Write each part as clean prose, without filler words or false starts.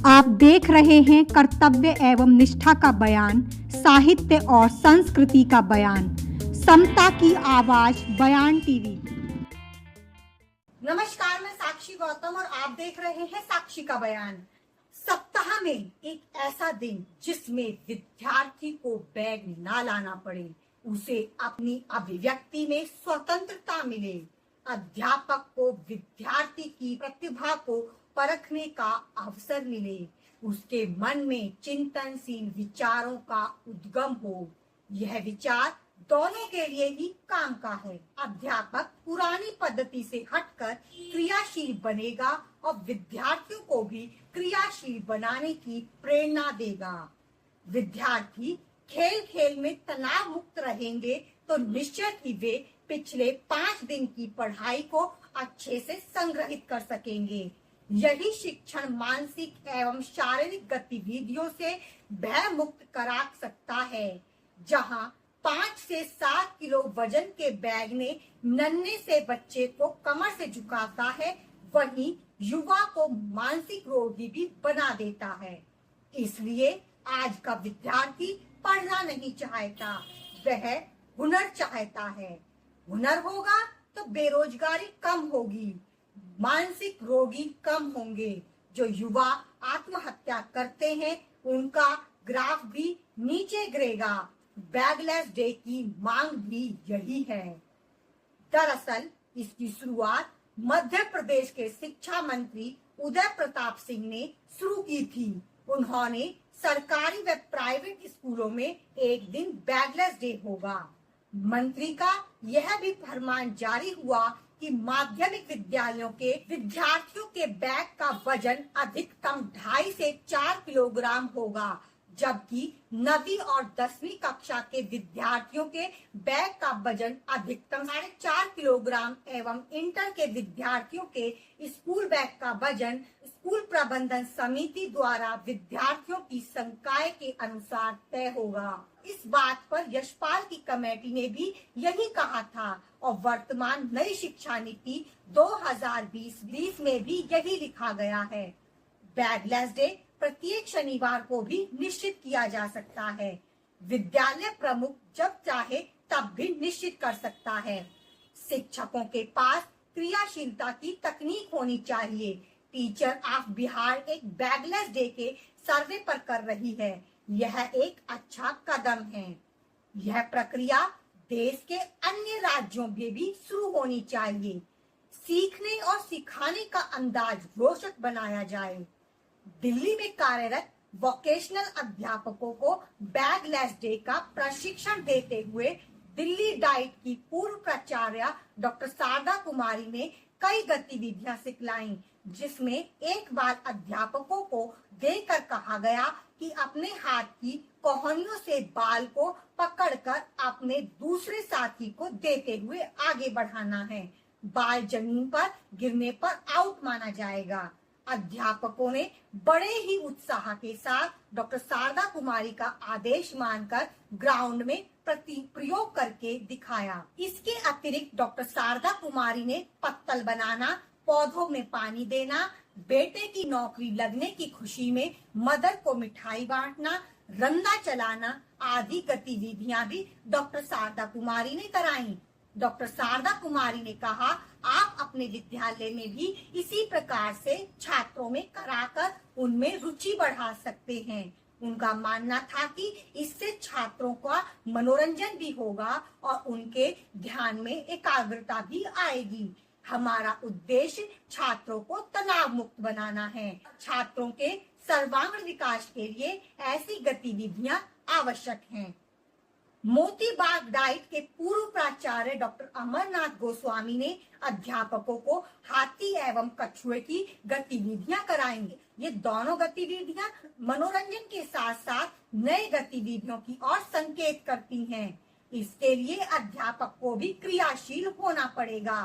आप देख रहे हैं कर्तव्य एवं निष्ठा का बयान, साहित्य और संस्कृति का बयान, समता की आवाज बयान टीवी। नमस्कार, मैं साक्षी गौतम और आप देख रहे हैं साक्षी का बयान। सप्ताह में एक ऐसा दिन जिसमें विद्यार्थी को बैग ना लाना पड़े, उसे अपनी अभिव्यक्ति में स्वतंत्रता मिले, अध्यापक को विद्यार्थी की प्रतिभा को परखने का अवसर मिले, उसके मन में चिंतनशील विचारों का उद्गम हो। यह विचार दोनों के लिए ही काम का है। अध्यापक पुरानी पद्धति से हटकर क्रियाशील बनेगा और विद्यार्थियों को भी क्रियाशील बनाने की प्रेरणा देगा। विद्यार्थी खेल खेल में तनाव मुक्त रहेंगे तो निश्चित ही वे पिछले 5 दिन की पढ़ाई को अच्छे से संग्रहित कर सकेंगे। यही शिक्षण मानसिक एवं शारीरिक गतिविधियों से भय मुक्त करा सकता है। जहां 5 से 7 किलो वजन के बैग ने नन्हे से बच्चे को कमर से झुकाता है, वहीं युवा को मानसिक रोगी भी बना देता है। इसलिए आज का विद्यार्थी पढ़ना नहीं चाहता, वह हुनर चाहता है। हुनर होगा तो बेरोजगारी कम होगी, मानसिक रोगी कम होंगे। जो युवा आत्महत्या करते हैं उनका ग्राफ भी नीचे गिरेगा। बैगलेस डे की मांग भी यही है। दरअसल इसकी शुरुआत मध्य प्रदेश के शिक्षा मंत्री उदय प्रताप सिंह ने शुरू की थी। उन्होंने सरकारी व प्राइवेट स्कूलों में एक दिन बैगलेस डे होगा। मंत्री का यह भी फरमान जारी हुआ कि माध्यमिक विद्यालयों के विद्यार्थियों के बैग का वजन अधिकतम 2.5 से 4 किलोग्राम होगा, जबकि 9वीं और 10वीं कक्षा के विद्यार्थियों के बैग का वजन अधिकतम 4.5 किलोग्राम एवं इंटर के विद्यार्थियों के स्कूल बैग का वजन स्कूल प्रबंधन समिति द्वारा विद्यार्थियों की संकाय के अनुसार तय होगा। इस बात पर यशपाल की कमेटी ने भी यही कहा था और वर्तमान नई शिक्षा नीति 2020 में भी यही लिखा गया है। बैगलेस डे प्रत्येक शनिवार को भी निश्चित किया जा सकता है। विद्यालय प्रमुख जब चाहे तब भी निश्चित कर सकता है। शिक्षकों के पास क्रियाशीलता की तकनीक होनी चाहिए। टीचर ऑफ बिहार एक बैगलेस डे के सर्वे पर कर रही है। यह एक अच्छा कदम है। यह प्रक्रिया देश के अन्य राज्यों में भी शुरू होनी चाहिए। सीखने और सिखाने का अंदाज रोचक बनाया जाए। दिल्ली में कार्यरत वोकेशनल अध्यापकों को बैगलेस डे का प्रशिक्षण देते हुए दिल्ली डाइट की पूर्व प्राचार्य डॉक्टर शारदा कुमारी ने कई गतिविधियां सिखलाई, जिसमें एक बार अध्यापकों को देकर कहा गया कि अपने हाथ की कोहनियों से बाल को पकड़कर अपने दूसरे साथी को देते हुए आगे बढ़ाना है। बाल जमीन पर गिरने पर आउट माना जाएगा। अध्यापकों ने बड़े ही उत्साह के साथ डॉक्टर शारदा कुमारी का आदेश मानकर ग्राउंड में प्रयोग करके दिखाया। इसके अतिरिक्त डॉक्टर शारदा कुमारी ने पत्तल बनाना, पौधों में पानी देना, बेटे की नौकरी लगने की खुशी में मदर को मिठाई बांटना, रंदा चलाना आदि गतिविधियां भी डॉक्टर शारदा कुमारी ने कराई। डॉक्टर शारदा कुमारी ने कहा, आप अपने विद्यालय में भी इसी प्रकार से छात्रों में कराकर उनमें रुचि बढ़ा सकते हैं। उनका मानना था कि इससे छात्रों का मनोरंजन भी होगा और उनके ध्यान में एकाग्रता भी आएगी। हमारा उद्देश्य छात्रों को तनाव मुक्त बनाना है। छात्रों के सर्वांगीण विकास के लिए ऐसी गतिविधियां आवश्यक हैं। मोती बाग डाइट के पूर्व प्राचार्य डॉक्टर अमरनाथ गोस्वामी ने अध्यापकों को हाथी एवं कछुए की गतिविधियां कराएंगे। ये दोनों गतिविधियां मनोरंजन के साथ साथ नए गतिविधियों की ओर संकेत करती हैं। इसके लिए अध्यापक को भी क्रियाशील होना पड़ेगा।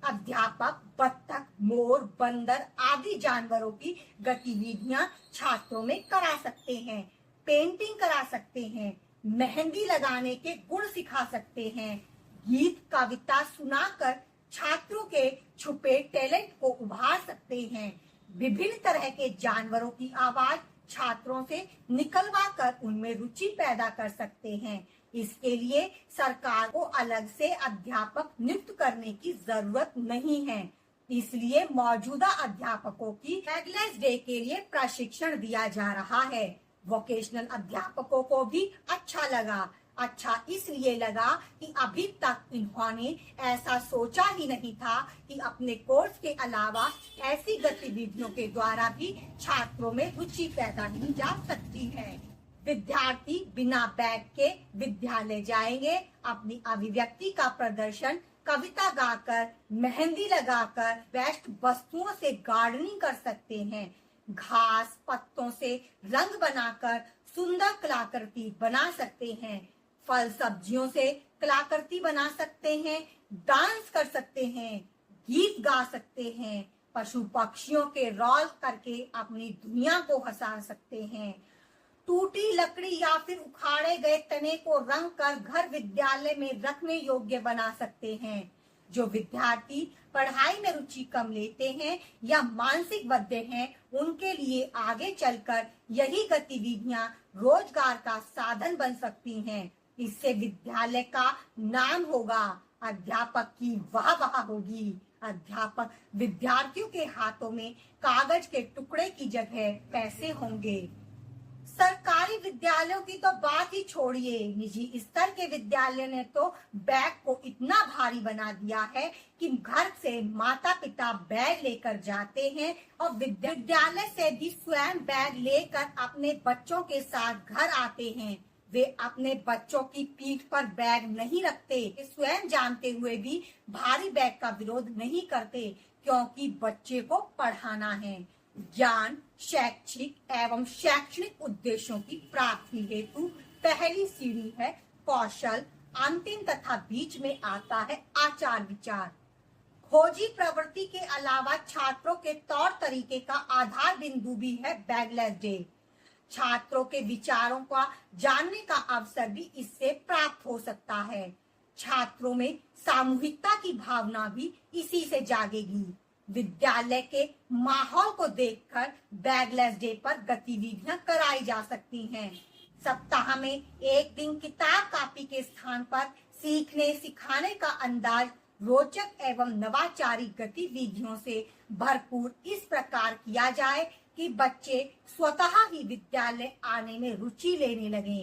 अध्यापक बत्तख, मोर, बंदर आदि जानवरों की गतिविधियां छात्रों में करा सकते हैं। पेंटिंग करा सकते हैं, मेहंदी लगाने के गुण सिखा सकते हैं, गीत कविता सुनाकर छात्रों के छुपे टैलेंट को उभार सकते हैं। विभिन्न तरह के जानवरों की आवाज छात्रों से निकलवा कर उनमें रुचि पैदा कर सकते हैं। इसके लिए सरकार को अलग से अध्यापक नियुक्त करने की जरूरत नहीं है। इसलिए मौजूदा अध्यापकों की बैगलेस डे के लिए प्रशिक्षण दिया जा रहा है। वोकेशनल अध्यापकों को भी अच्छा लगा। अच्छा इसलिए लगा कि अभी तक इन्होंने ऐसा सोचा ही नहीं था कि अपने कोर्स के अलावा ऐसी गतिविधियों के द्वारा भी छात्रों में रुचि पैदा की जा सकती है। विद्यार्थी बिना बैग के विद्यालय जाएंगे, अपनी अभिव्यक्ति का प्रदर्शन कविता गाकर, मेहंदी लगाकर, बेस्ट वस्तुओं से गार्डनिंग कर सकते हैं, घास पत्तों से रंग बनाकर सुंदर कलाकृति बना सकते हैं, फल सब्जियों से कलाकृति बना सकते हैं, डांस कर सकते हैं, गीत गा सकते हैं, पशु पक्षियों के रोल करके अपनी दुनिया को हंसा सकते हैं, टूटी लकड़ी या फिर उखाड़े गए तने को रंग कर घर विद्यालय में रखने योग्य बना सकते हैं। जो विद्यार्थी पढ़ाई में रुचि कम लेते हैं या मानसिक बद्ध हैं, उनके लिए आगे चलकर यही गतिविधियां रोजगार का साधन बन सकती हैं। इससे विद्यालय का नाम होगा, अध्यापक की वाह होगी। अध्यापक विद्यार्थियों के हाथों में कागज के टुकड़े की जगह पैसे होंगे। सरकारी विद्यालयों की तो बात ही छोड़िए, निजी स्तर के विद्यालय ने तो बैग को इतना भारी बना दिया है कि घर से माता पिता बैग लेकर जाते हैं और विद्यालय से भी स्वयं बैग लेकर अपने बच्चों के साथ घर आते हैं। वे अपने बच्चों की पीठ पर बैग नहीं रखते, स्वयं जानते हुए भी भारी बैग का विरोध नहीं करते, क्योंकि बच्चे को पढ़ाना है। ज्ञान, शैक्षिक एवं शैक्षणिक उद्देश्यों की प्राप्ति हेतु पहली सीढ़ी है कौशल, अंतिम तथा बीच में आता है आचार विचार। खोजी प्रवृत्ति के अलावा छात्रों के तौर तरीके का आधार बिंदु भी है बैगलेस डे। छात्रों के विचारों का जानने का अवसर भी इससे प्राप्त हो सकता है। छात्रों में सामूहिकता की भावना भी इसी से जागेगी। विद्यालय के माहौल को देखकर बैगलेस डे पर गतिविधियां कराई जा सकती हैं। सप्ताह में एक दिन किताब कापी के स्थान पर सीखने सिखाने का अंदाज रोचक एवं नवाचारी गतिविधियों से भरपूर इस प्रकार किया जाए कि बच्चे स्वतः ही विद्यालय आने में रुचि लेने लगे।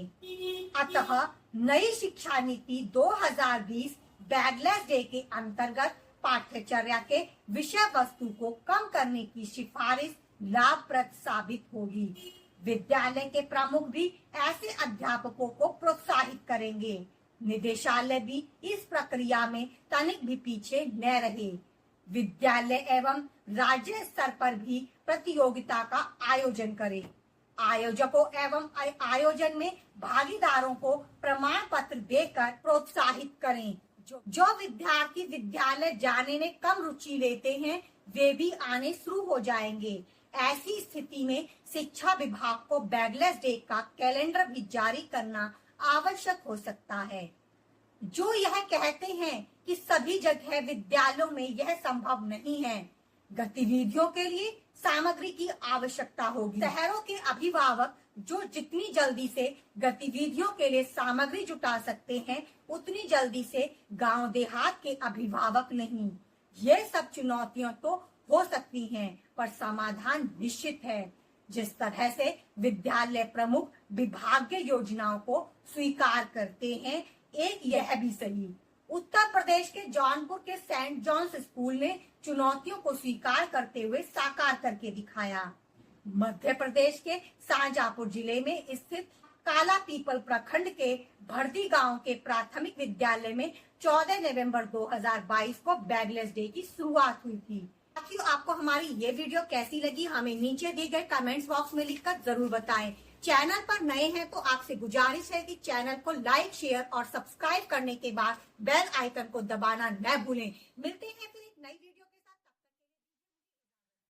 अतः नई शिक्षा नीति 2020 बैगलेस डे के अंतर्गत पाठ्यचर्या के विषय वस्तु को कम करने की सिफारिश लाभप्रद साबित होगी। विद्यालय के प्रमुख भी ऐसे अध्यापकों को प्रोत्साहित करेंगे। निदेशालय भी इस प्रक्रिया में तनिक भी पीछे न रहे। विद्यालय एवं राज्य स्तर पर भी प्रतियोगिता का आयोजन करे। आयोजकों एवं आयोजन में भागीदारों को प्रमाण पत्र देकर प्रोत्साहित करें। जो विद्यार्थी विद्यालय जाने में कम रुचि लेते हैं, वे भी आने शुरू हो जाएंगे। ऐसी स्थिति में शिक्षा विभाग को बैगलेस डे का कैलेंडर भी जारी करना आवश्यक हो सकता है। जो यह कहते हैं कि सभी जगह विद्यालयों में यह संभव नहीं है, गतिविधियों के लिए सामग्री की आवश्यकता होगी। शहरों के अभिभावक जो जितनी जल्दी से गतिविधियों के लिए सामग्री जुटा सकते हैं, उतनी जल्दी से गांव देहात के अभिभावक नहीं। ये सब चुनौतियां तो हो सकती हैं, पर समाधान निश्चित है। जिस तरह से विद्यालय प्रमुख विभागीय योजनाओं को स्वीकार करते हैं, एक यह भी सही। उत्तर प्रदेश के जौनपुर के सेंट जॉन्स स्कूल ने चुनौतियों को स्वीकार करते हुए साकार करके दिखाया। मध्य प्रदेश के शाहजहांपुर जिले में स्थित काला पीपल प्रखंड के भरदी गांव के प्राथमिक विद्यालय में 14 नवंबर 2022 को बैगलेस डे की शुरुआत हुई थी। साथियों, आपको हमारी ये वीडियो कैसी लगी, हमें नीचे दिए गए कमेंट्स बॉक्स में लिखकर जरूर बताएं। चैनल पर नए हैं तो आपसे गुजारिश है कि चैनल को लाइक, शेयर और सब्सक्राइब करने के बाद बेल आइकन को दबाना न भूलें। मिलते हैं फिर एक नई वीडियो।